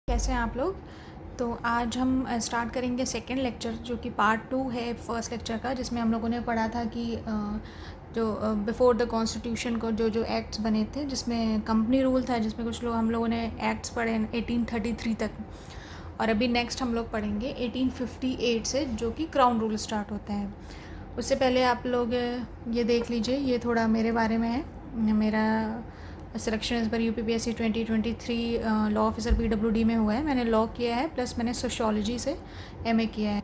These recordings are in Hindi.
कैसे हैं आप लोग। तो आज हम स्टार्ट करेंगे सेकेंड लेक्चर जो कि पार्ट 2 है फर्स्ट लेक्चर का, जिसमें हम लोगों ने पढ़ा था कि जो बिफोर द कॉन्स्टिट्यूशन को जो जो एक्ट्स बने थे, जिसमें कंपनी रूल था, जिसमें कुछ लोग हम लोगों ने एक्ट्स पढ़े 1833 तक। और अभी नेक्स्ट हम लोग पढ़ेंगे 1858 से, जो कि क्राउन रूल स्टार्ट होता है। उससे पहले आप लोग ये देख लीजिए, ये थोड़ा मेरे बारे में है। मेरा सिलेक्शन इस बार UPPSC 2023 लॉ ऑफिसर PWD में हुआ है। मैंने लॉ किया है, प्लस मैंने सोशियोलॉजी से MA किया है।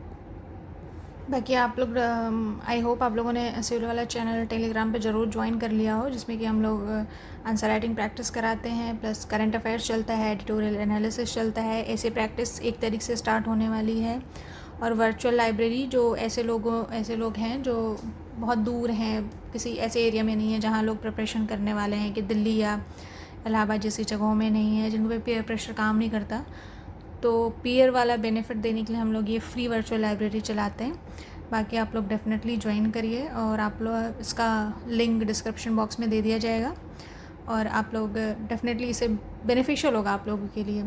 बाकी आप लोग आई होप आप लोगों ने सिविल वाला चैनल टेलीग्राम पे ज़रूर ज्वाइन कर लिया हो, जिसमें कि हम लोग आंसर राइटिंग प्रैक्टिस कराते हैं, प्लस करंट अफेयर्स चलता है, एडिटोरियल एनालिसिस चलता है। ऐसे प्रैक्टिस 1 तारीख से स्टार्ट होने वाली है। और वर्चुअल लाइब्रेरी, जो ऐसे लोग हैं जो बहुत दूर हैं, किसी ऐसे एरिया में नहीं है जहाँ लोग प्रिपरेशन करने वाले हैं, कि दिल्ली या इलाहाबाद जैसी जगहों में नहीं है, जिन पे पीयर प्रेशर काम नहीं करता, तो पीयर वाला बेनिफिट देने के लिए हम लोग ये फ्री वर्चुअल लाइब्रेरी चलाते हैं। बाकी आप लोग डेफिनेटली ज्वाइन करिए, और आप लोग इसका लिंक डिस्क्रिप्शन बॉक्स में दे दिया जाएगा, और आप लोग डेफिनेटली इसे बेनिफिशियल होगा आप लोगों के लिए।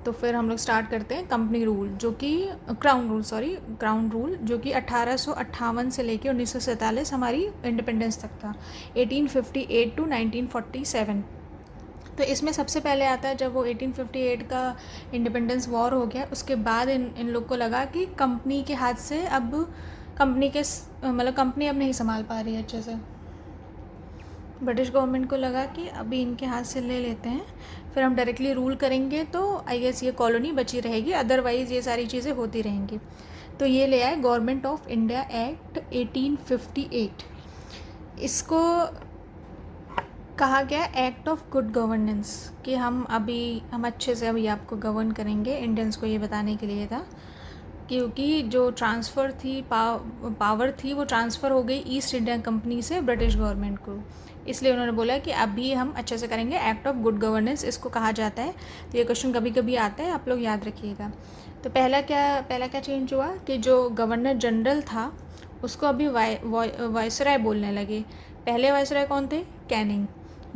तो फिर हम लोग स्टार्ट करते हैं कंपनी रूल, जो कि क्राउन रूल जो कि 1858 से लेके 1947 हमारी इंडिपेंडेंस तक था, 1858 टू 1947। तो इसमें सबसे पहले आता है जब वो 1858 का इंडिपेंडेंस वॉर हो गया, उसके बाद इन लोग को लगा कि कंपनी के हाथ से अब कंपनी अब नहीं संभाल पा रही है अच्छे से। ब्रिटिश गवर्नमेंट को लगा कि अभी इनके हाथ से ले लेते हैं, फिर हम डायरेक्टली रूल करेंगे तो आई गेस ये कॉलोनी बची रहेगी, अदरवाइज़ ये सारी चीज़ें होती रहेंगी। तो ये ले आए गवर्नमेंट ऑफ इंडिया एक्ट 1858। इसको कहा गया एक्ट ऑफ गुड गवर्नेंस, कि हम अच्छे से अभी आपको गवर्न करेंगे। इंडियंस को ये बताने के लिए था, क्योंकि जो ट्रांसफ़र थी पावर थी, वो ट्रांसफ़र हो गई ईस्ट इंडिया कंपनी से ब्रिटिश गवर्नमेंट को। इसलिए उन्होंने बोला कि अभी हम अच्छे से करेंगे, एक्ट ऑफ गुड गवर्नेंस इसको कहा जाता है। तो ये क्वेश्चन कभी कभी आता है, आप लोग याद रखिएगा। तो पहला क्या चेंज हुआ कि जो गवर्नर जनरल था उसको अभी वायसराय बोलने लगे। पहले वायसराय कौन थे? कैनिंग।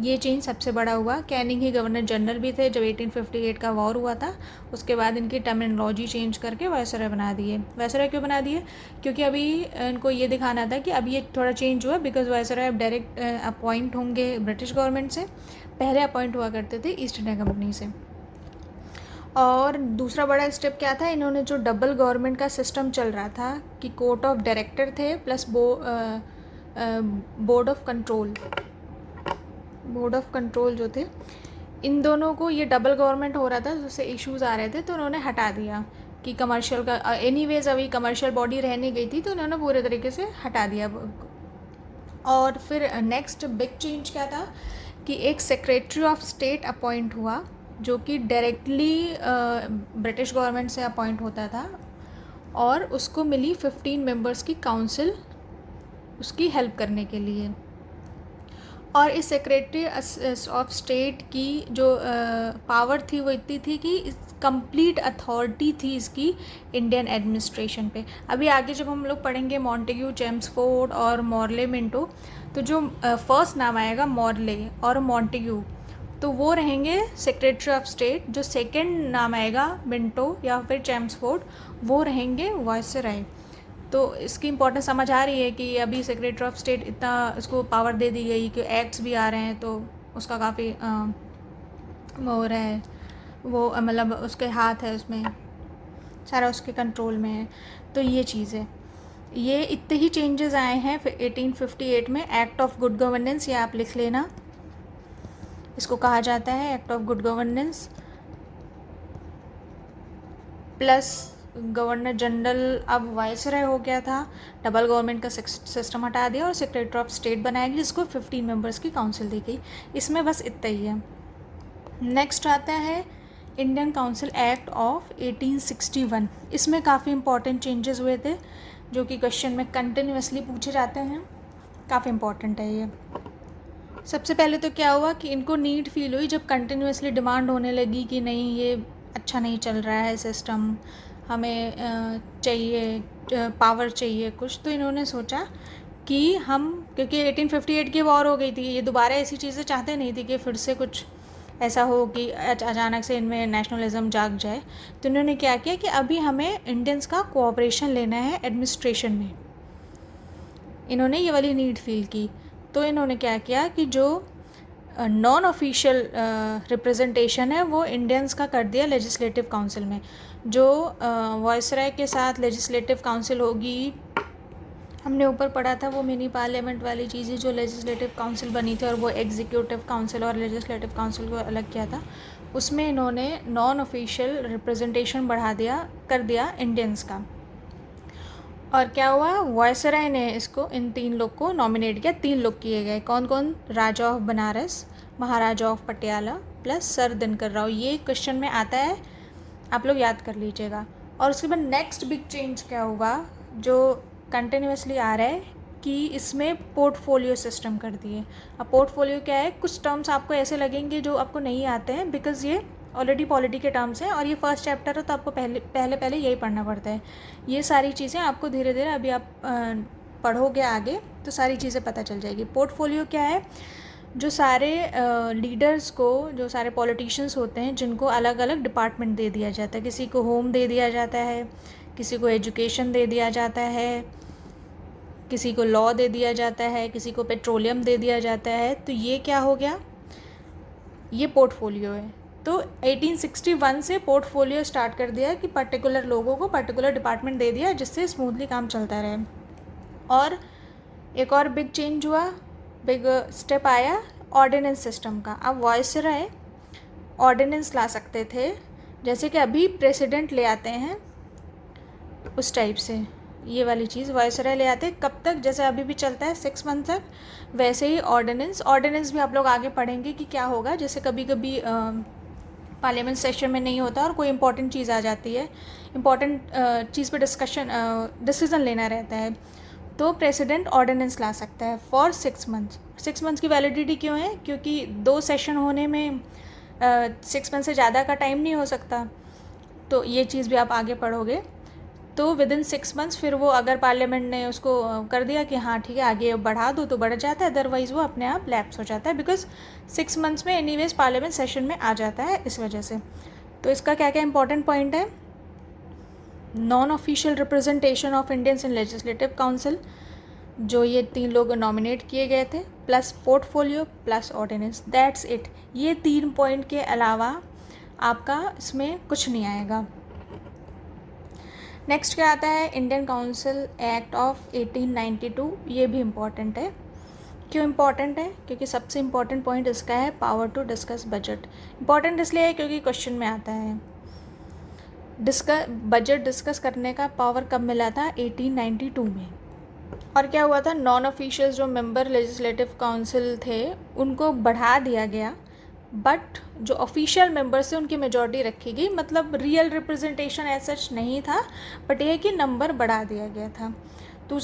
ये चेंज सबसे बड़ा हुआ। कैनिंग ही गवर्नर जनरल भी थे जब 1858 का वॉर हुआ था। उसके बाद इनकी टर्मिनोलॉजी चेंज करके वायसराय बना दिए। वायसराय क्यों बना दिए? क्योंकि अभी इनको ये दिखाना था कि अब ये थोड़ा चेंज हुआ, बिकॉज वायसराय अब डायरेक्ट अपॉइंट होंगे ब्रिटिश गवर्नमेंट से, पहले अपॉइंट हुआ करते थे ईस्ट इंडिया कंपनी से। और दूसरा बड़ा स्टेप क्या था? इन्होंने जो डबल गवर्नमेंट का सिस्टम चल रहा था, कि कोर्ट ऑफ डायरेक्टर थे प्लस बोर्ड ऑफ कंट्रोल जो थे, इन दोनों को, ये डबल गवर्नमेंट हो रहा था, उससे इश्यूज़ आ रहे थे, तो उन्होंने हटा दिया कि कमर्शियल का एनीवेज अभी कमर्शियल बॉडी रहने गई थी, तो उन्होंने पूरे तरीके से हटा दिया। और फिर नेक्स्ट बिग चेंज क्या था कि एक सेक्रेटरी ऑफ स्टेट अपॉइंट हुआ, जो कि डायरेक्टली ब्रिटिश गवर्नमेंट से अपॉइंट होता था, और उसको मिली 15 मेंबर्स की काउंसिल उसकी हेल्प करने के लिए। और इस सेक्रेटरी ऑफ स्टेट की जो पावर थी वो इतनी थी कि कंप्लीट अथॉरिटी थी इसकी इंडियन एडमिनिस्ट्रेशन पे। अभी आगे जब हम लोग पढ़ेंगे मॉन्टेग्यू, चेम्सफोर्ड और मॉर्ले मिंटो, तो जो फर्स्ट नाम आएगा मॉर्ले और मॉन्टेग्यू, तो वो रहेंगे सेक्रेटरी ऑफ स्टेट। जो सेकंड नाम आएगा मिंटो या फिर चेम्सफोर्ड, वो रहेंगे वायसराय। तो इसकी इंपॉर्टेंस समझ आ रही है कि अभी सेक्रेटरी ऑफ स्टेट इतना उसको पावर दे दी गई कि एक्ट्स भी आ रहे हैं, तो उसका काफ़ी वो हो रहा है, वो मतलब उसके हाथ है उसमें, सारा उसके कंट्रोल में है। तो ये चीज़ है, ये इतने ही चेंजेस आए हैं फिर 1858 में। एक्ट ऑफ गुड गवर्नेंस, ये आप लिख लेना, इसको कहा जाता है act of good governance. Plus governor general अब वायसराय हो गया था, डबल गवर्नमेंट का सिस्टम हटा दिया, और सेक्रेटरी ऑफ स्टेट बनाया गया, जिसको 15 मेंबर्स की काउंसिल दी गई। इसमें बस इतना ही है। नेक्स्ट आता है इंडियन काउंसिल एक्ट ऑफ 1861। इसमें काफ़ी इंपॉर्टेंट चेंजेस हुए थे, जो कि क्वेश्चन में कंटिन्यूसली पूछे जाते हैं। काफ़ी इंपॉर्टेंट है ये। सबसे पहले तो क्या हुआ कि इनको नीड फील हुई जब कंटिन्यूसली डिमांड होने लगी कि नहीं, ये अच्छा नहीं चल रहा है सिस्टम, हमें चाहिए पावर चाहिए कुछ। तो इन्होंने सोचा कि हम, क्योंकि 1858 की वॉर हो गई थी, ये दोबारा ऐसी चीज़ें चाहते नहीं थी कि फिर से कुछ ऐसा हो कि अचानक से इनमें नेशनलिज्म जाग जाए। तो इन्होंने क्या किया कि अभी हमें इंडियंस का कोऑपरेशन लेना है एडमिनिस्ट्रेशन में, इन्होंने ये वाली नीड फील की। तो इन्होंने क्या किया कि जो नॉन ऑफिशियल रिप्रेजेंटेशन है वो इंडियंस का कर दिया लेजिस्लेटिव काउंसिल में। जो वॉइसराय के साथ लेजिस्लेटिव काउंसिल होगी, हमने ऊपर पढ़ा था वो मिनी पार्लियामेंट वाली चीज़ें, जो लेजिस्लेटिव काउंसिल बनी थी और वो एग्जीक्यूटिव काउंसिल और लेजिस्लेटिव काउंसिल को अलग किया था, उसमें इन्होंने नॉन ऑफिशियल रिप्रेजेंटेशन बढ़ा दिया, कर दिया इंडियंस का। और क्या हुआ, वायसराय ने इसको, इन 3 लोग को नॉमिनेट किया। 3 लोग किए गए, कौन कौन? Raja of Banaras, Maharaja of Patiala plus sir Dinkar Rao. ये क्वेश्चन में आता है, आप लोग याद कर लीजिएगा। और उसके बाद नेक्स्ट बिग चेंज क्या हुआ, जो कंटिन्यूसली आ रहा है, कि इसमें पोर्टफोलियो सिस्टम कर दिए। अब पोर्टफोलियो क्या है? कुछ टर्म्स आपको ऐसे लगेंगे जो आपको नहीं आते हैं, बिकॉज़ ये ऑलरेडी पॉलिटी के टर्म्स हैं और ये फर्स्ट चैप्टर है, तो आपको पहले यही पढ़ना पड़ता है। ये सारी चीज़ें आपको धीरे धीरे अभी आप पढ़ोगे आगे तो सारी चीज़ें पता चल जाएगी। पोर्टफोलियो क्या है? जो सारे लीडर्स को, जो सारे पॉलिटिशियंस होते हैं, जिनको अलग अलग डिपार्टमेंट दे दिया जाता है। किसी को होम दे दिया जाता है, किसी को एजुकेशन दे दिया जाता है, किसी को लॉ दे दिया जाता है, किसी को पेट्रोलियम दे दिया जाता है। तो ये क्या हो गया? ये पोर्टफोलियो है। तो 1861 से पोर्टफोलियो स्टार्ट कर दिया कि पर्टिकुलर लोगों को पर्टिकुलर डिपार्टमेंट दे दिया, जिससे स्मूथली काम चलता रहे। और एक और बिग चेंज हुआ, बिग स्टेप आया ऑर्डिनेंस सिस्टम का। अब वायसराय ऑर्डिनेंस ला सकते थे, जैसे कि अभी प्रेसिडेंट ले आते हैं उस टाइप से। ये वाली चीज़ वायसराय ले आते, कब तक? जैसे अभी भी चलता है 6 मंथ तक, वैसे ही ऑर्डिनेंस भी आप लोग आगे पढ़ेंगे कि क्या होगा। जैसे कभी कभी पार्लियामेंट सेशन में नहीं होता और कोई इंपॉर्टेंट चीज़ आ जाती है, इंपॉर्टेंट चीज़ पे डिसीजन लेना रहता है, तो प्रेसिडेंट ऑर्डिनेंस ला सकता है फॉर 6 मंथ्स। 6 मंथ्स की वैलिडिटी क्यों है? क्योंकि 2 सेशन होने में 6 मंथ से ज़्यादा का टाइम नहीं हो सकता। तो ये चीज़ भी आप आगे पढ़ोगे। तो विद इन 6 मंथ्स फिर वो, अगर पार्लियामेंट ने उसको कर दिया कि हाँ ठीक है आगे बढ़ा दो, तो बढ़ जाता है, अदरवाइज़ वो अपने आप लैप्स हो जाता है, बिकॉज 6 मंथ्स में एनीवेज पार्लियामेंट सेशन में आ जाता है, इस वजह से। तो इसका क्या क्या इंपॉर्टेंट पॉइंट है? Non official representation of Indians in legislative council, जो ये 3 लोग नॉमिनेट किए गए थे, plus portfolio plus ordinance, that's it. ये 3 पॉइंट के अलावा आपका इसमें कुछ नहीं आएगा। नेक्स्ट क्या आता है? Indian council act of 1892। ये भी इम्पॉर्टेंट है। क्यों इम्पॉर्टेंट है? क्योंकि सबसे इम्पॉर्टेंट पॉइंट इसका है power to discuss budget. Important इसलिए है क्योंकि क्वेश्चन में आता है। बजट डिस्कस करने का पावर कब मिला था? 1892 में। और क्या हुआ था? नॉन ऑफिशियल जो मेंबर लेजिस्लेटिव काउंसिल थे उनको बढ़ा दिया गया, बट जो ऑफिशियल मेंबर्स थे उनकी मेजॉरिटी रखी गई। मतलब रियल रिप्रेजेंटेशन ऐसा सच नहीं था, बट ये है कि नंबर बढ़ा दिया गया था। तो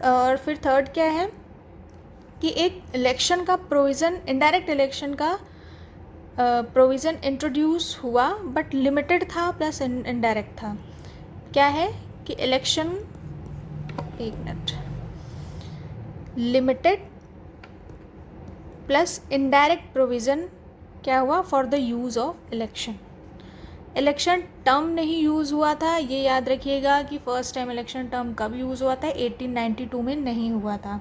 और फिर थर्ड क्या है कि एक इलेक्शन का प्रोविज़न, इनडायरेक्ट इलेक्शन का प्रोविज़न इंट्रोड्यूस हुआ, बट लिमिटेड था प्लस इनडायरेक्ट था। क्या है कि इलेक्शन, एक minute, limited plus indirect provision क्या हुआ? For the use of election. Election term नहीं यूज़ हुआ था, ये याद रखिएगा कि फर्स्ट टाइम इलेक्शन टर्म कब यूज़ हुआ था? 1892 में नहीं हुआ था।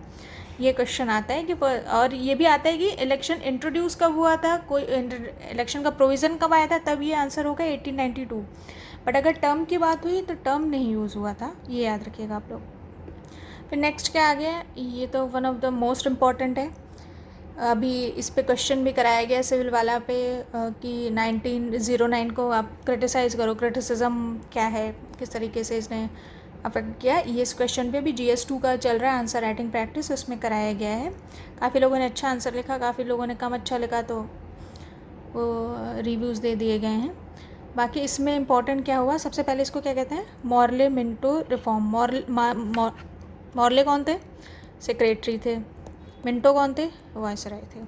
ये क्वेश्चन आता है कि, और ये भी आता है कि इलेक्शन इंट्रोड्यूस कब हुआ था, कोई इलेक्शन का प्रोविज़न कब आया था, तब ये आंसर होगा 1892। बट अगर टर्म की बात हुई तो टर्म नहीं यूज़ हुआ था, ये याद रखिएगा आप लोग। फिर नेक्स्ट क्या आ गया? ये तो one of the most important है। अभी इस पे क्वेश्चन भी कराया गया सिविल वाला पे कि 1909 को आप क्रिटिसाइज़ करो, क्रिटिसिज्म क्या है, किस तरीके से इसने अफेक्ट किया। ये इस क्वेश्चन पे भी GS2 का चल रहा है आंसर राइटिंग प्रैक्टिस, उसमें कराया गया है। काफ़ी लोगों ने अच्छा आंसर लिखा, काफ़ी लोगों ने कम अच्छा लिखा, तो वो रिव्यूज़ दे दिए गए हैं। बाकी इसमें इम्पॉर्टेंट क्या हुआ? सबसे पहले इसको क्या कहते हैं? Morley Minto reform. मॉर्ले कौन थे? सेक्रेटरी थे। मिंटो कौन थे? वायसराय थे।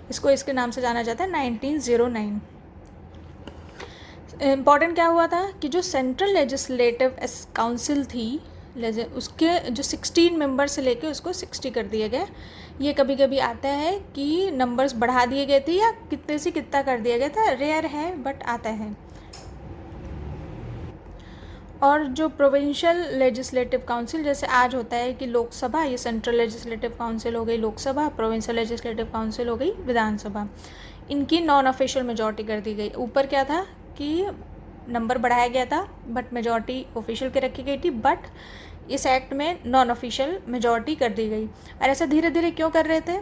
इसको इसके नाम से जाना जाता है 1909। इम्पॉर्टेंट क्या हुआ था कि जो सेंट्रल लेजिस्लेटिव काउंसिल थी, उसके जो 16 मेंबर से लेके उसको 60 कर दिया गया। ये कभी कभी आता है कि नंबर्स बढ़ा दिए गए थे या कितने से कितना कर दिया गया था, रेयर है बट आता है। और जो प्रोविंशियल लेजिस्लेटिव काउंसिल, जैसे आज होता है कि लोकसभा, ये सेंट्रल लेजिस्लेटिव काउंसिल हो गई लोकसभा, प्रोविंशियल लेजिस्लेटिव काउंसिल हो गई विधानसभा, इनकी नॉन ऑफिशियल मेजॉरिटी कर दी गई। ऊपर क्या था कि नंबर बढ़ाया गया था बट मेजॉरिटी ऑफिशियल के रखी गई थी, बट इस एक्ट में नॉन ऑफिशियल मेजॉरिटी कर दी गई। और ऐसा धीरे धीरे क्यों कर रहे थे?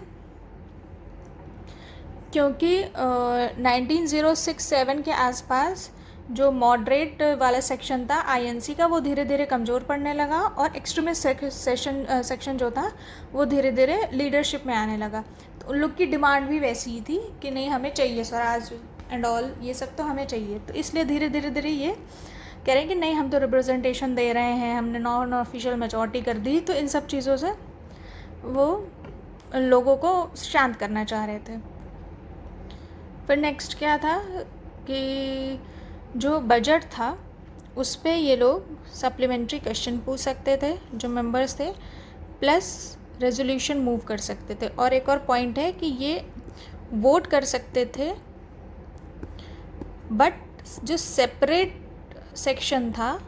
क्योंकि 1906-7 के आसपास जो मॉडरेट वाला सेक्शन था आईएनसी का, वो धीरे धीरे कमज़ोर पड़ने लगा और एक्सट्रीमिस्ट सेक्शन जो था वो धीरे धीरे लीडरशिप में आने लगा। तो उन लोग की डिमांड भी वैसी ही थी कि नहीं, हमें चाहिए स्वराज एंड ऑल, ये सब तो हमें चाहिए। तो इसलिए धीरे धीरे ये कह रहे हैं कि नहीं, हम तो रिप्रेजेंटेशन दे रहे हैं, हमने नॉन ऑफिशियल मेजॉरिटी कर दी। तो इन सब चीज़ों से वो लोगों को शांत करना चाह रहे थे। फिर नेक्स्ट क्या था कि जो बजट था उस पर ये लोग सप्लीमेंट्री क्वेश्चन पूछ सकते थे जो मेंबर्स थे, प्लस रेजोल्यूशन मूव कर सकते थे। और एक और पॉइंट है कि ये वोट कर सकते थे, बट जो सेपरेट सेक्शन था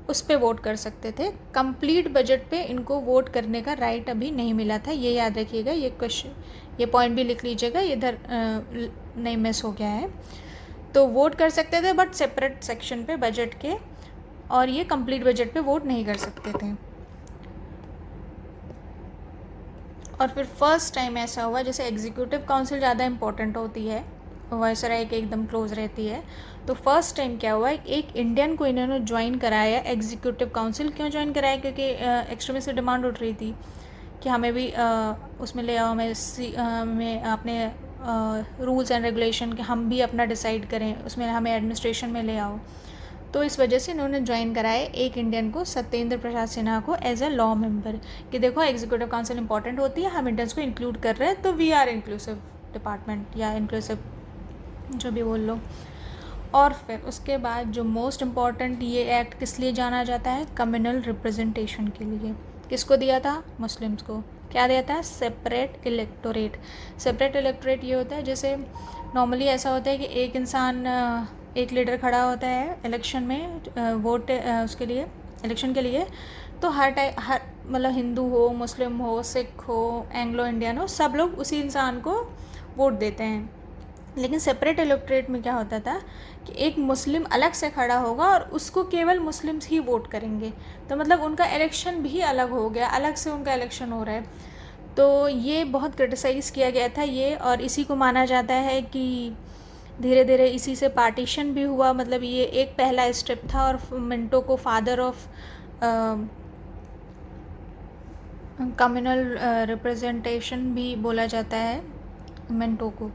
उस पे वोट कर सकते थे। कंप्लीट बजट पे इनको वोट करने का राइट अभी नहीं मिला था, ये याद रखिएगा। ये क्वेश्चन, ये पॉइंट भी लिख लीजिएगा, इधर नहीं मिस हो गया है। तो वोट कर सकते थे बट सेपरेट सेक्शन पे बजट के, और ये कंप्लीट बजट पे वोट नहीं कर सकते थे। और फिर फर्स्ट टाइम ऐसा हुआ, जैसे एग्जीक्यूटिव काउंसिल ज़्यादा इंपॉर्टेंट होती है, वायसराय के एकदम क्लोज रहती है, तो फर्स्ट टाइम क्या हुआ, एक इंडियन को इन्होंने ज्वाइन कराया एग्जीक्यूटिव काउंसिल। क्यों ज्वाइन कराया? क्योंकि एक्सट्रीमिस्ट से डिमांड उठ रही थी कि हमें भी उसमें ले आओ, हमें अपने रूल्स एंड रेगुलेशन के हम भी अपना डिसाइड करें, उसमें हमें एडमिनिस्ट्रेशन में ले आओ। तो इस वजह से इन्होंने ज्वाइन कराया एक इंडियन को, सत्येंद्र प्रसाद सिन्हा को, एज अ लॉ मेंबर, कि देखो एग्जीक्यूटिव काउंसिल इंपॉर्टेंट होती है, हम इंडियंस को इंक्लूड कर रहे हैं, तो वी आर इंक्लूसिव डिपार्टमेंट या इंक्लूसिव जो भी बोल लो। और फिर उसके बाद जो मोस्ट इम्पॉर्टेंट, ये एक्ट किस लिए जाना जाता है? कम्युनल रिप्रेजेंटेशन के लिए। किसको दिया था? मुस्लिम्स को। क्या दिया था? Separate electorate. सेपरेट इलेक्टोरेट ये होता है, जैसे नॉर्मली ऐसा होता है कि एक इंसान, एक लीडर खड़ा होता है इलेक्शन में, वोट उसके लिए, इलेक्शन के लिए, तो हर मतलब हिंदू हो, मुस्लिम हो, सिख हो, एंग्लो इंडियन हो, सब लोग उसी इंसान को वोट देते हैं। लेकिन सेपरेट इलेक्टोरेट में क्या होता था कि एक मुस्लिम अलग से खड़ा होगा और उसको केवल मुस्लिम्स ही वोट करेंगे। तो मतलब उनका इलेक्शन भी अलग हो गया, अलग से उनका इलेक्शन हो रहा है। तो ये बहुत क्रिटिसाइज़ किया गया था ये, और इसी को माना जाता है कि धीरे धीरे इसी से पार्टीशन भी हुआ। मतलब ये एक पहला स्टेप था, और मिंटो को फादर ऑफ कम्युनल रिप्रेजेंटेशन भी बोला जाता है, मिंटो को,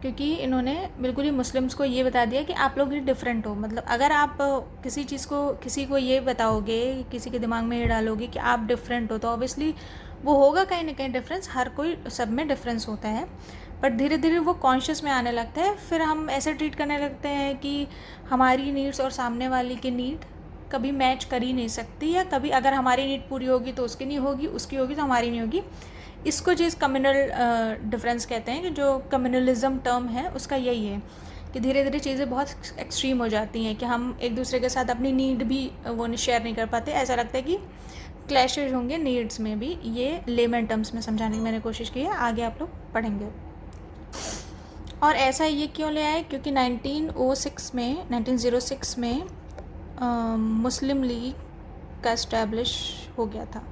क्योंकि इन्होंने बिल्कुल ही मुस्लिम्स को ये बता दिया कि आप लोग ही डिफरेंट हो। मतलब अगर आप किसी चीज़ को, किसी को ये बताओगे, किसी के दिमाग में ये डालोगे कि आप डिफरेंट हो, तो ऑब्वियसली वो होगा कहीं ना कहीं डिफरेंस, हर कोई सब में डिफरेंस होता है। बट धीरे धीरे वो कॉन्शियस में आने लगता है, फिर हम ऐसे ट्रीट करने लगते हैं कि हमारी नीड्स और सामने वाले की नीड कभी मैच कर ही नहीं सकती, या कभी अगर हमारी नीड पूरी होगी तो उसकी नहीं होगी, उसकी होगी तो हमारी नहीं होगी। इसको चीज़ कम्युनल डिफरेंस कहते हैं, कि जो कम्युनलिज्म टर्म है उसका यही है कि धीरे धीरे चीज़ें बहुत एक्सट्रीम हो जाती हैं कि हम एक दूसरे के साथ अपनी नीड भी वो शेयर नहीं कर पाते। ऐसा लगता है कि क्लैशेज होंगे नीड्स में भी। ये लेमन टर्म्स में समझाने की मैंने कोशिश की है, आगे आप लोग पढ़ेंगे। और ऐसा ये क्यों ले आए? क्योंकि 1906 में मुस्लिम लीग का इस्टेब्लिश हो गया था।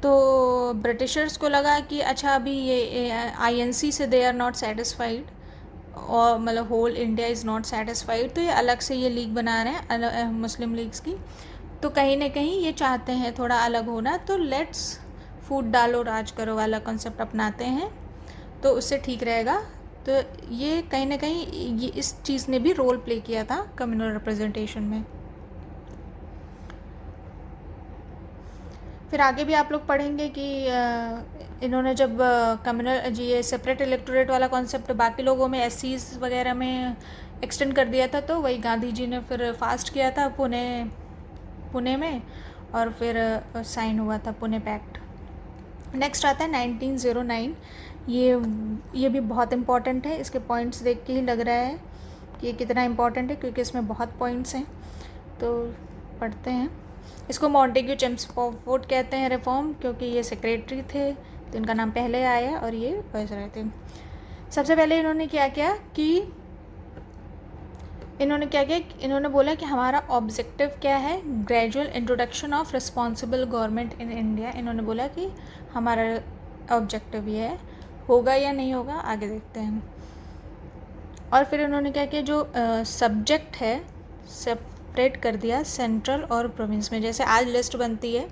तो ब्रिटिशर्स को लगा कि अच्छा अभी ये आईएनसी से दे आर नॉट सेटिस्फाइड, और मतलब whole India is not satisfied, तो ये अलग से ये लीग बना रहे हैं मुस्लिम लीग्स की। तो कहीं ना कहीं ये चाहते हैं थोड़ा अलग होना, तो लेट्स फूट डालो राज करो वाला कॉन्सेप्ट अपनाते हैं, तो उससे ठीक रहेगा। तो ये कहीं ना कहीं ये इस चीज़ ने भी रोल प्ले किया था कम्युनल रिप्रेजेंटेशन में। फिर आगे भी आप लोग पढ़ेंगे कि इन्होंने जब कम्युनल ये सेपरेट इलेक्टोरेट वाला कॉन्सेप्ट बाकी लोगों में, एससीज वगैरह में एक्सटेंड कर दिया था, तो वही गांधी जी ने फिर फास्ट किया था पुणे पुणे में, और फिर साइन हुआ था पुणे पैक्ट। नेक्स्ट आता है 1909। ये भी बहुत इम्पॉर्टेंट है, इसके पॉइंट्स देख के ही लग रहा है कि ये कितना इम्पॉर्टेंट है, क्योंकि इसमें बहुत पॉइंट्स हैं। तो पढ़ते हैं इसको। मॉन्टेग्यू चेम्सफोर्ड कहते हैं रिफॉर्म, क्योंकि ये सेक्रेटरी थे तो इनका नाम पहले आया, और ये वाइसरॉय थे। सबसे पहले इन्होंने क्या किया कि इन्होंने बोला कि हमारा ऑब्जेक्टिव क्या है, gradual introduction of responsible government in India. इन्होंने बोला कि हमारा ऑब्जेक्टिव ये है, होगा या नहीं होगा आगे देखते हैं। और फिर उन्होंने क्या किया, जो सब्जेक्ट है सेपरेट कर दिया सेंट्रल और प्रोविंस में। जैसे आज लिस्ट बनती है,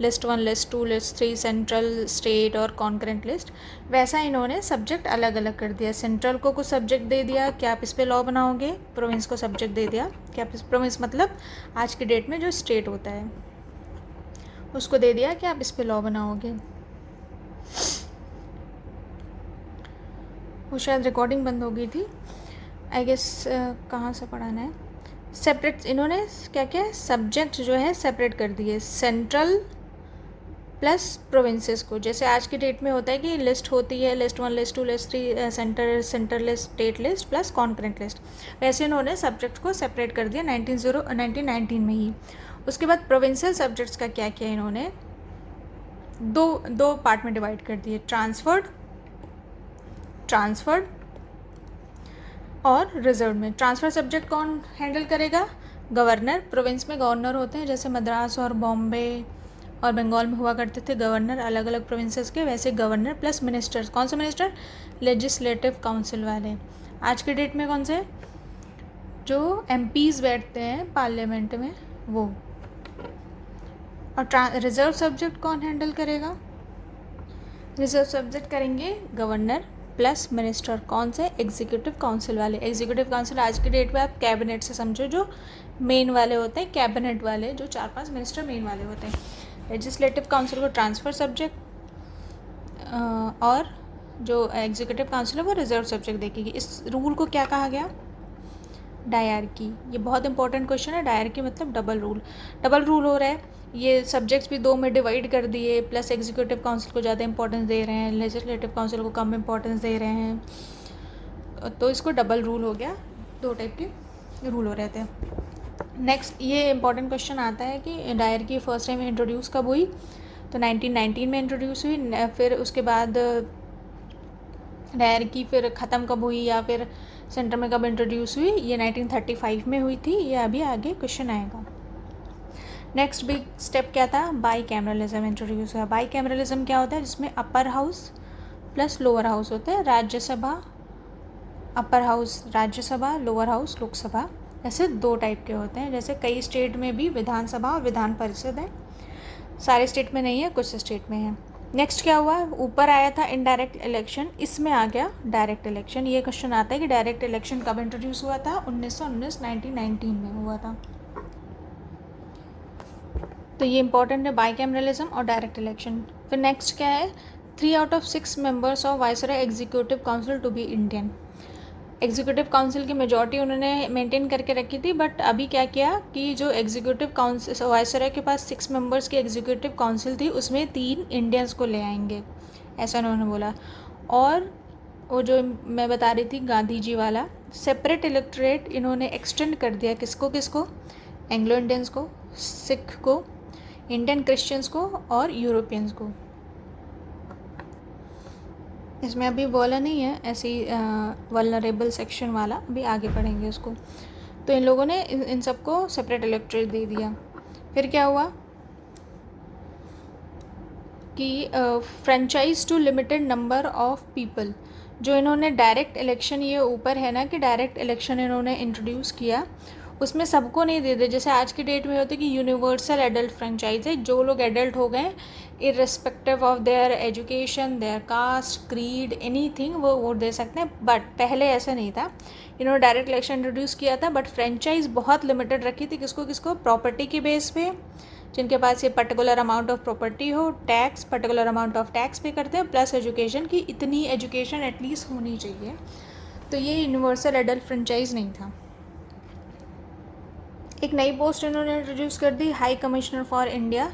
list 1, list 2, list 3, central, state और कॉन्करेंट लिस्ट, वैसा इन्होंने सब्जेक्ट अलग अलग कर दिया। सेंट्रल को कुछ सब्जेक्ट दे दिया कि आप इस पे लॉ बनाओगे, प्रोविंस को सब्जेक्ट दे दिया कि आप प्रोविंस मतलब आज की डेट में जो स्टेट होता है उसको दे दिया कि आप इस पे लॉ बनाओगे। वो शायद रिकॉर्डिंग बंद हो गई थी, आई गेस। कहाँ से पढ़ाना है, सेपरेट इन्होंने क्या किया, सब्जेक्ट जो है सेपरेट कर दिए, सेंट्रल प्लस प्रोविंसेस को। जैसे आज की डेट में होता है कि लिस्ट होती है, list 1, list 2, list 3, centre list, state list plus concurrent list, वैसे इन्होंने सब्जेक्ट को सेपरेट कर दिया 1919 में ही। उसके बाद प्रोविंशियल सब्जेक्ट्स का क्या किया, इन्होंने दो पार्ट में डिवाइड कर दिए, ट्रांसफर्ड और रिजर्व में। ट्रांसफर सब्जेक्ट कौन हैंडल करेगा, गवर्नर। प्रोविंस में गवर्नर होते हैं, जैसे मद्रास और बॉम्बे और बंगाल में हुआ करते थे गवर्नर अलग अलग प्रोविंसेस के, वैसे गवर्नर प्लस मिनिस्टर्स। कौन से मिनिस्टर, लेजिस्लेटिव काउंसिल वाले। आज के डेट में कौन से, जो एमपीज बैठते हैं पार्लियामेंट में, वो। और रिजर्व सब्जेक्ट कौन हैंडल करेगा, रिजर्व सब्जेक्ट करेंगे गवर्नर प्लस मिनिस्टर। कौन से, एग्जीक्यूटिव काउंसिल वाले। एग्जीक्यूटिव काउंसिल आज की डेट में आप कैबिनेट से समझो, जो मेन वाले होते हैं, कैबिनेट वाले जो 4-5 मिनिस्टर मेन वाले होते हैं। लेजिस्लेटिव काउंसिल को ट्रांसफर सब्जेक्ट, और जो एग्जीक्यूटिव काउंसिल है वो रिजर्व सब्जेक्ट देखेगी। इस रूल को क्या कहा गया, डायरकी। ये बहुत इंपॉर्टेंट क्वेश्चन है, डायरकी मतलब डबल रूल हो रहा है। ये सब्जेक्ट्स भी 2 में डिवाइड कर दिए, प्लस एग्जीक्यूटिव काउंसिल को ज़्यादा इंपॉर्टेंस दे रहे हैं, लेजिस्लेटिव काउंसिल को कम इंपॉर्टेंस दे रहे हैं, तो इसको डबल रूल हो गया। 2 टाइप के रूल हो रहे थे। नेक्स्ट ये इंपॉर्टेंट क्वेश्चन आता है कि डायरकी फर्स्ट टाइम इंट्रोड्यूस कब हुई, तो 1919 में इंट्रोड्यूस हुई। फिर उसके बाद डायरकी फिर ख़त्म कब हुई, या फिर सेंटर में कब इंट्रोड्यूस हुई, ये 1935 में हुई थी। ये अभी आगे क्वेश्चन आएगा। नेक्स्ट बिग स्टेप क्या था, बाई कैमरलिज्म इंट्रोड्यूस हुआ। बाई कैमरलिज्म क्या होता है, जिसमें upper house plus lower house होता है। Rajya Sabha, upper house Rajya Sabha, lower house Lok Sabha, ऐसे 2 टाइप के होते हैं। जैसे कई स्टेट में भी विधानसभा और विधान परिषद है, सारे स्टेट में नहीं है, कुछ स्टेट में है। नेक्स्ट क्या हुआ, ऊपर आया था इनडायरेक्ट इलेक्शन, इसमें आ गया डायरेक्ट इलेक्शन। ये क्वेश्चन आता है कि डायरेक्ट इलेक्शन कब इंट्रोड्यूस हुआ था, 1919 में हुआ था। तो ये इंपॉर्टेंट है, बाईकैमरलिज्म और डायरेक्ट इलेक्शन। फिर नेक्स्ट क्या है, 3 out of 6 members of viceroy executive council to be Indian. Executive council की मेजॉरिटी उन्होंने मेंटेन करके रखी थी, बट अभी क्या किया कि जो एग्जीक्यूटिव काउंसिल, वाइसरॉय के पास 6 मेंबर्स की एग्जीक्यूटिव काउंसिल थी, उसमें 3 इंडियंस को ले आएंगे, ऐसा उन्होंने बोला। और वो जो मैं बता रही थी गांधी जी वाला सेपरेट इलेक्टोरेट इन्होंने एक्सटेंड कर दिया, किसको, एंग्लो इंडियंस को, सिख को, इंडियन क्रिश्चियंस को और यूरोपियंस को। इसमें अभी बोला नहीं है, ऐसी वल्नरेबल सेक्शन वाला, अभी आगे पढ़ेंगे उसको। तो इन लोगों ने इन सबको सेपरेट इलेक्टोरेट दे दिया। फिर क्या हुआ कि franchise to limited number of people, जो इन्होंने डायरेक्ट इलेक्शन, ये ऊपर है ना कि डायरेक्ट इलेक्शन इन्होंने इंट्रोड्यूस किया, उसमें सबको नहीं दे दे। जैसे आज की डेट में होता है कि यूनिवर्सल एडल्ट फ्रेंचाइज है, जो लोग एडल्ट हो गए irrespective of their education, their caste, creed, anything, वो वोट दे सकते हैं। बट पहले ऐसा नहीं था, इन्होंने डायरेक्ट इलेक्शन इंट्रोड्यूस किया था, बट फ्रेंचाइज बहुत लिमिटेड रखी थी। किसको, प्रॉपर्टी के बेस पे, जिनके पास ये पर्टिकुलर अमाउंट ऑफ प्रॉपर्टी हो, tax, particular amount of tax पे करते हैं, प्लस एजुकेशन की इतनी एजुकेशन एटलीस्ट होनी चाहिए। तो ये यूनिवर्सल एडल्ट फ्रेंचाइज नहीं था। एक नई पोस्ट इन्होंने इंट्रोड्यूस कर दी, हाई कमिश्नर फॉर इंडिया,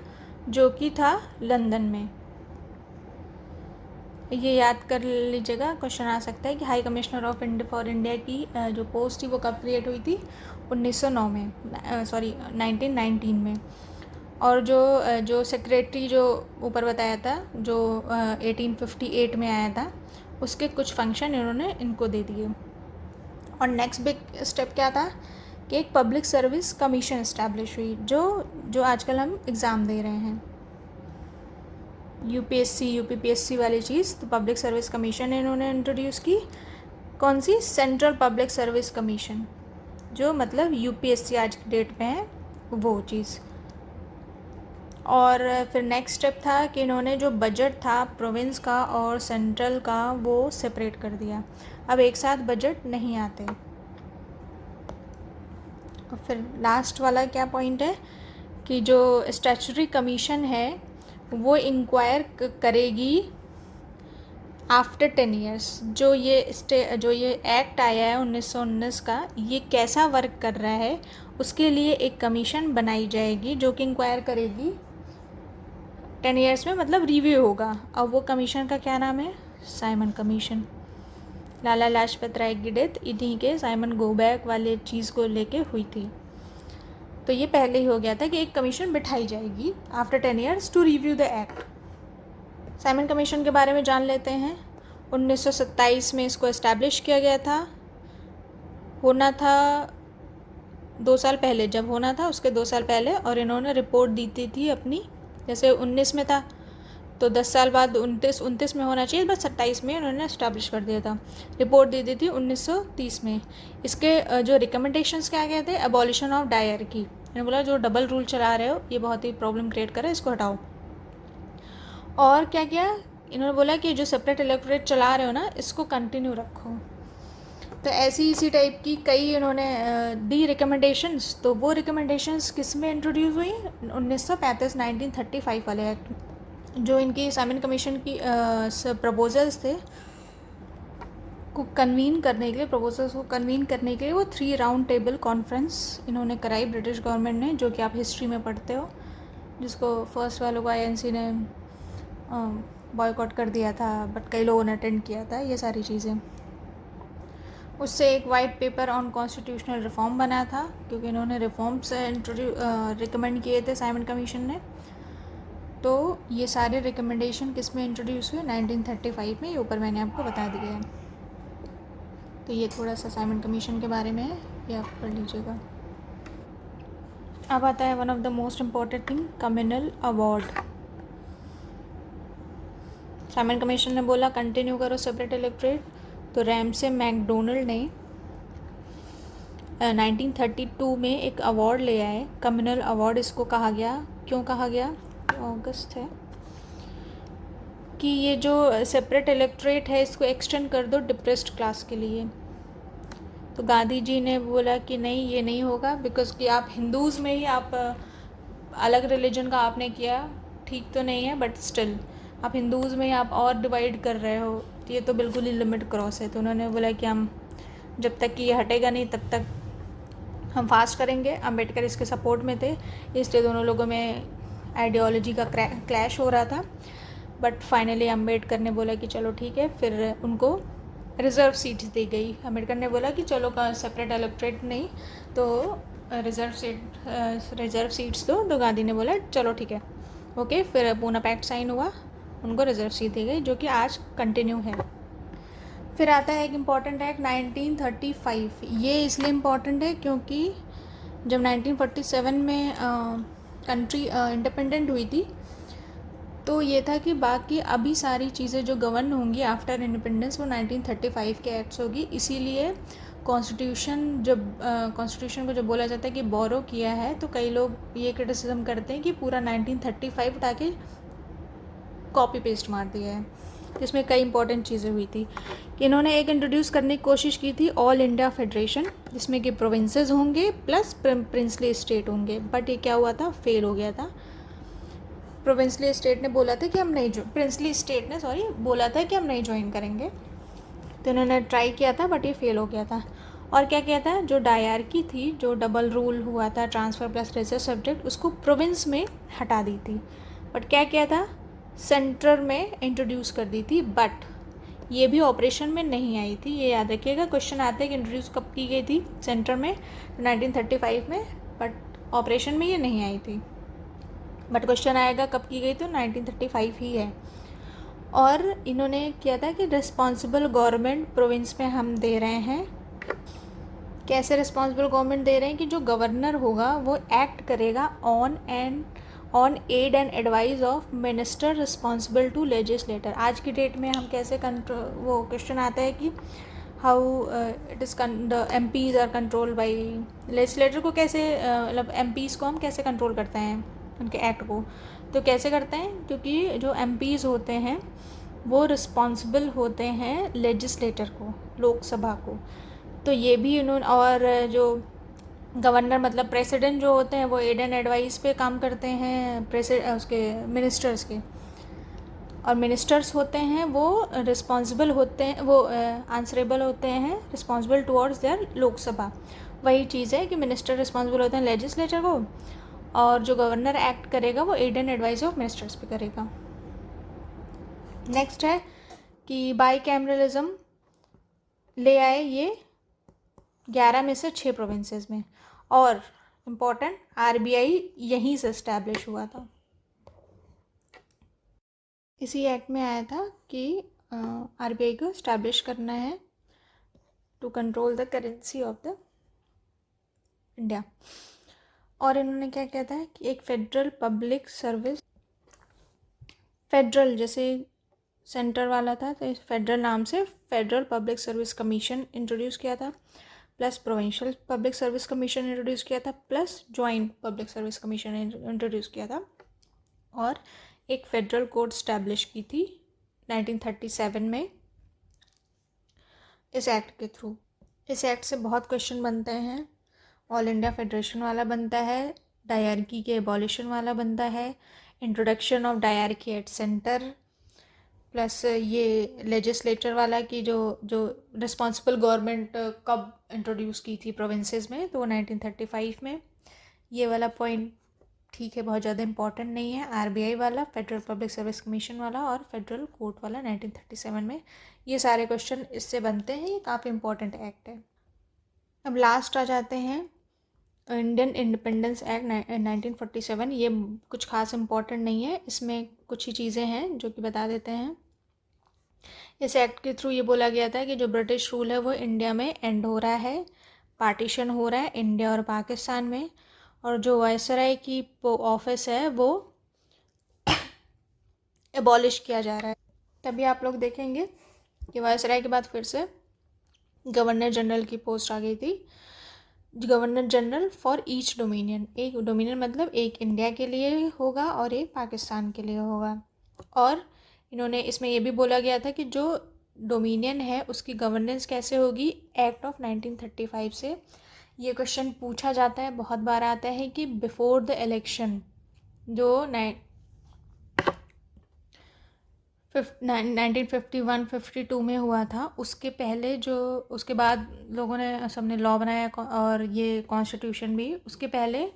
जो कि था लंदन में। ये याद कर लीजिएगा, क्वेश्चन आ सकता है कि high commissioner of India for India की जो पोस्ट थी वो कब क्रिएट हुई थी, 1909 में, 1919 में। और जो सेक्रेटरी जो ऊपर बताया था, जो 1858 में आया था, उसके कुछ फंक्शन इन्होंने इनको दे दिए। और नेक्स्ट बिग स्टेप क्या था कि एक पब्लिक सर्विस कमीशन इस्टेब्लिश हुई, जो आजकल हम एग्ज़ाम दे रहे हैं, यूपीएससी यूपीपीएससी वाली चीज़। तो पब्लिक सर्विस कमीशन इन्होंने इंट्रोड्यूस की। कौन सी? सेंट्रल पब्लिक सर्विस कमीशन, जो मतलब यूपीएससी आज की डेट में है वो चीज़। और फिर नेक्स्ट स्टेप था कि इन्होंने जो बजट था प्रोविंस का और सेंट्रल का वो सेपरेट कर दिया। अब एक साथ बजट नहीं आते। और फिर लास्ट वाला क्या पॉइंट है कि जो स्टैट्यूटरी कमीशन है वो इंक्वायर करेगी आफ्टर 10 ईयर्स। जो ये एक्ट आया है 1919 का, ये कैसा वर्क कर रहा है उसके लिए एक कमीशन बनाई जाएगी जो कि इंक्वायर करेगी 10 ईयर्स में, मतलब रिव्यू होगा। अब वो कमीशन का क्या नाम है? Simon Commission. लाला लाजपत राय की डेथ इन्हीं के साइमन गो बैक वाले चीज़ को लेके हुई थी। तो ये पहले ही हो गया था कि एक कमीशन बिठाई जाएगी after 10 years to review the act. Simon commission के बारे में जान लेते हैं। 1927 में इसको इस्टेब्लिश किया गया था। होना था 2 साल पहले, जब होना था उसके 2 साल पहले, और इन्होंने रिपोर्ट दी थी अपनी, जैसे 19 में था तो 10 साल बाद 29 में होना चाहिए, बस 27 में उन्होंने इस्टेब्लिश कर दिया था। रिपोर्ट दी थी 1930 में। इसके जो रिकमेंडेशंस क्या गए थे? Abolition of dyarchy. इन्होंने बोला जो डबल रूल चला रहे हो ये बहुत ही प्रॉब्लम क्रिएट कर रहा है, इसको हटाओ। और क्या किया? इन्होंने बोला कि जो सेपरेट इलेक्टोरेट चला रहे हो ना, इसको कंटिन्यू रखो। तो ऐसी इसी टाइप की कई इन्होंने दी रिकमेंडेशंस। तो वो रिकमेंडेशंस किस में इंट्रोड्यूस हुई? 1935 1935 वाले एक्ट। जो इनकी साइमन कमीशन की प्रपोजल्स थे को कन्वीन करने के लिए, प्रपोजल्स को कन्वीन करने के लिए वो 3 राउंड टेबल कॉन्फ्रेंस इन्होंने कराई ब्रिटिश गवर्नमेंट ने, जो कि आप हिस्ट्री में पढ़ते हो, जिसको फर्स्ट वालों को आईएनसी ने बॉयकॉट कर दिया था, बट कई लोगों ने अटेंड किया था ये सारी चीज़ें। उससे एक white paper on constitutional reform बना था, क्योंकि इन्होंने रिफॉर्म्स रिकमेंड किए थे साइमन कमीशन ने। तो ये सारे रिकमेंडेशन किस में इंट्रोड्यूस हुए? 1935 में। ये ऊपर मैंने आपको बता दिया है। तो ये थोड़ा सा साइमन कमीशन के बारे में है, ये आप पढ़ लीजिएगा। अब आता है one of the most important thing, communal award. Simon commission ने बोला कंटिन्यू करो सेपरेट इलेक्टोरेट। तो रैमसे मैकडोनल्ड ने 1932 में एक अवार्ड ले आए, कम्युनल अवार्ड इसको कहा गया। क्यों कहा गया? अगस्त है कि ये जो सेपरेट इलेक्टोरेट है इसको एक्सटेंड कर दो डिप्रेस्ड क्लास के लिए। तो गांधी जी ने बोला कि नहीं, ये नहीं होगा, बिकॉज कि आप हिंदूज़ में ही आप अलग रिलीजन का आपने किया, ठीक तो नहीं है, बट स्टिल आप हिंदूज़ में ही आप और डिवाइड कर रहे हो, तो ये तो बिल्कुल ही लिमिट क्रॉस है। तो उन्होंने बोला कि हम जब तक कि ये हटेगा नहीं तब तक हम फास्ट करेंगे। अम्बेडकर इसके सपोर्ट में थे, इसलिए दोनों लोगों में आइडियोलॉजी का क्लैश हो रहा था। बट फाइनली अम्बेडकर ने बोला कि चलो ठीक है। फिर उनको रिज़र्व सीट्स दी गई। अम्बेडकर ने बोला कि चलो सेपरेट इलेक्टोरेट नहीं तो रिज़र्व सीट्स दो। तो गांधी ने बोला चलो ठीक है, ओके। फिर पूना पैक्ट साइन हुआ, उनको रिज़र्व सीट दी गई, जो कि आज कंटिन्यू है। फिर आता है एक इम्पॉर्टेंट एक्ट 1935। ये इसलिए इम्पॉर्टेंट है क्योंकि जब 1947 में कंट्री इंडिपेंडेंट हुई थी, तो ये था कि बाकी अभी सारी चीज़ें जो गवर्न होंगी आफ्टर इंडिपेंडेंस वो 1935 के एक्ट्स होगी। इसीलिए कॉन्स्टिट्यूशन को जब बोला जाता है कि बोरो किया है, तो कई लोग ये क्रिटिसिज्म करते हैं कि पूरा 1935 उठा के कॉपी पेस्ट मार दिया है, जिसमें कई इंपॉर्टेंट चीज़ें हुई थी। कि इन्होंने एक इंट्रोड्यूस करने की कोशिश की थी ऑल इंडिया फेडरेशन, जिसमें कि प्रोविंसेस होंगे प्लस प्रिंसली स्टेट होंगे, बट ये क्या हुआ था? फेल हो गया था। प्रोविंसली स्टेट ने बोला था कि हम नहीं प्रिंसली स्टेट ने बोला था कि हम नहीं ज्वाइन करेंगे। तो इन्होंने ट्राई किया था बट ये फेल हो गया था। और क्या किया था, जो डायरकी थी, जो डबल रूल हुआ था ट्रांसफ़र प्लस रिसर्च सब्जेक्ट, उसको प्रोविंस में हटा दी थी। बट क्या किया था, सेंटर में इंट्रोड्यूस कर दी थी। बट ये भी ऑपरेशन में नहीं आई थी, ये याद रखिएगा। क्वेश्चन आते हैं कि इंट्रोड्यूस कब की गई थी सेंटर में, 1935 में, बट ऑपरेशन में ये नहीं आई थी। बट क्वेश्चन आएगा कब की गई, तो 1935 ही है। और इन्होंने किया था कि रिस्पॉन्सिबल गवर्नमेंट प्रोविंस में हम दे रहे हैं। कैसे रिस्पॉन्सिबल गवर्नमेंट दे रहे हैं कि जो गवर्नर होगा वो एक्ट करेगा on aid and advice of minister responsible to legislator. आज की डेट में हम कैसे वो क्वेश्चन आता है कि how it is the MPs are control by legislator को, कैसे मतलब MPs को हम कैसे कंट्रोल करते हैं उनके एक्ट को, तो कैसे करते हैं, क्योंकि जो MPs होते हैं वो रिस्पॉन्सिबल होते हैं लेजिस्लेटर को, लोकसभा को। तो ये भी उन्होंने, और जो गवर्नर मतलब प्रेसिडेंट जो होते हैं वो एड एंड एडवाइस पे काम करते हैं उसके मिनिस्टर्स के। और मिनिस्टर्स होते हैं वो रिस्पॉन्सिबल होते हैं, वो आंसरेबल होते हैं, रिस्पॉन्सिबल टुवर्ड्स देयर लोकसभा। वही चीज़ है कि मिनिस्टर रिस्पॉन्सिबल होते हैं लेजिस्लेचर को, और जो गवर्नर एक्ट करेगा वो aid and advice of ministers पे करेगा। नेक्स्ट है कि बाई कैमरलिज्म ले आए ये 11 में से 6 प्रोविंसेस में। और इम्पॉर्टेंट, RBI यहीं से इस्टेब्लिश हुआ था। इसी एक्ट में आया था कि RBI को इस्टेब्लिश करना है to control the currency of the India. और इन्होंने क्या किया था कि एक फेडरल पब्लिक सर्विस, फेडरल जैसे सेंटर वाला था तो फेडरल नाम से federal public service commission introduce किया था, plus provincial public service commission introduce किया था, plus joint public service commission introduce किया था। और एक फेडरल कोर्ट स्टैब्लिश की थी 1937 में इस एक्ट के थ्रू। इस एक्ट से बहुत क्वेश्चन बनते हैं। ऑल इंडिया फेडरेशन वाला बनता है, डायरकी के एबॉलिशन वाला बनता है, introduction of dyarchy at centre, plus ये लेजिस्लेचर वाला कि जो रिस्पॉन्सिबल गवर्नमेंट कब इंट्रोड्यूस की थी प्रोविंसेस में, तो 1935 में। ये वाला पॉइंट ठीक है, बहुत ज़्यादा इंपॉर्टेंट नहीं है। RBI वाला, फेडरल पब्लिक सर्विस कमीशन वाला और फेडरल कोर्ट वाला 1937 में। ये सारे क्वेश्चन इससे बनते हैं, ये काफ़ी इंपॉर्टेंट एक्ट है। अब लास्ट आ जाते हैं इंडियन इंडिपेंडेंस एक्ट 1947। ये कुछ खास इंपॉर्टेंट नहीं है, इसमें कुछ ही चीज़ें हैं जो कि बता देते हैं। इस एक्ट के थ्रू ये बोला गया था कि जो ब्रिटिश रूल है वो इंडिया में एंड हो रहा है, पार्टीशन हो रहा है इंडिया और पाकिस्तान में, और जो वायसराय की ऑफिस है वो एबॉलिश किया जा रहा है। तभी आप लोग देखेंगे कि वायसराय के बाद फिर से गवर्नर जनरल की पोस्ट आ गई थी, governor general for each dominion. एक डोमिनियन मतलब एक इंडिया के लिए होगा और एक पाकिस्तान के लिए होगा। और इन्होंने इसमें ये भी बोला गया था कि जो डोमिनियन है उसकी गवर्नेंस कैसे होगी, एक्ट ऑफ 1935 से। ये क्वेश्चन पूछा जाता है, बहुत बार आता है कि बिफोर द इलेक्शन जो 1951-52 में हुआ था, उसके पहले जो, उसके बाद लोगों ने सबने लॉ बनाया और ये कॉन्स्टिट्यूशन भी, उसके पहले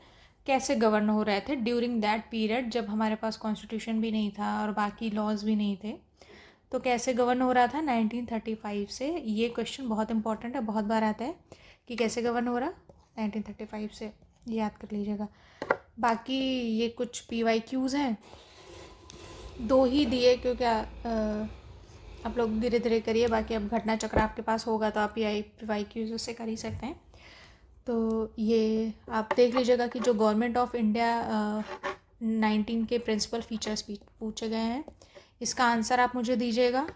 कैसे गवर्न हो रहे थे ड्यूरिंग दैट पीरियड जब हमारे पास कॉन्स्टिट्यूशन भी नहीं था और बाकी लॉज भी नहीं थे, तो कैसे गवर्न हो रहा था 1935 से। ये क्वेश्चन बहुत इंपॉर्टेंट है, बहुत बार आता है कि कैसे गवर्न हो रहा 1935 से, याद कर लीजिएगा। बाकी ये कुछ PYQs हैं, 2 ही दिए क्योंकि आप लोग धीरे धीरे करिए, बाकी अब घटना चक्र आपके पास होगा तो आप PYQs उससे कर ही सकते हैं। तो ये आप देख लीजिएगा कि जो गवर्नमेंट ऑफ इंडिया 19 के प्रिंसिपल फीचर्स पूछे गए हैं, इसका आंसर आप मुझे दीजिएगा।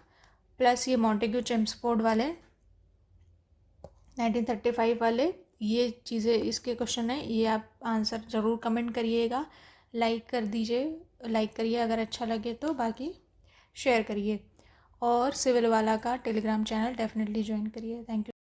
प्लस ये मॉन्टेग्यू चेम्सफोर्ड वाले 1935 वाले, ये चीज़ें इसके क्वेश्चन है, ये आप आंसर ज़रूर कमेंट करिएगा, लाइक कर दीजिए, लाइक करिए अगर अच्छा लगे तो, बाकी शेयर करिए। और सिविल वाला का टेलीग्राम चैनल डेफिनेटली ज्वाइन करिए। Thank you.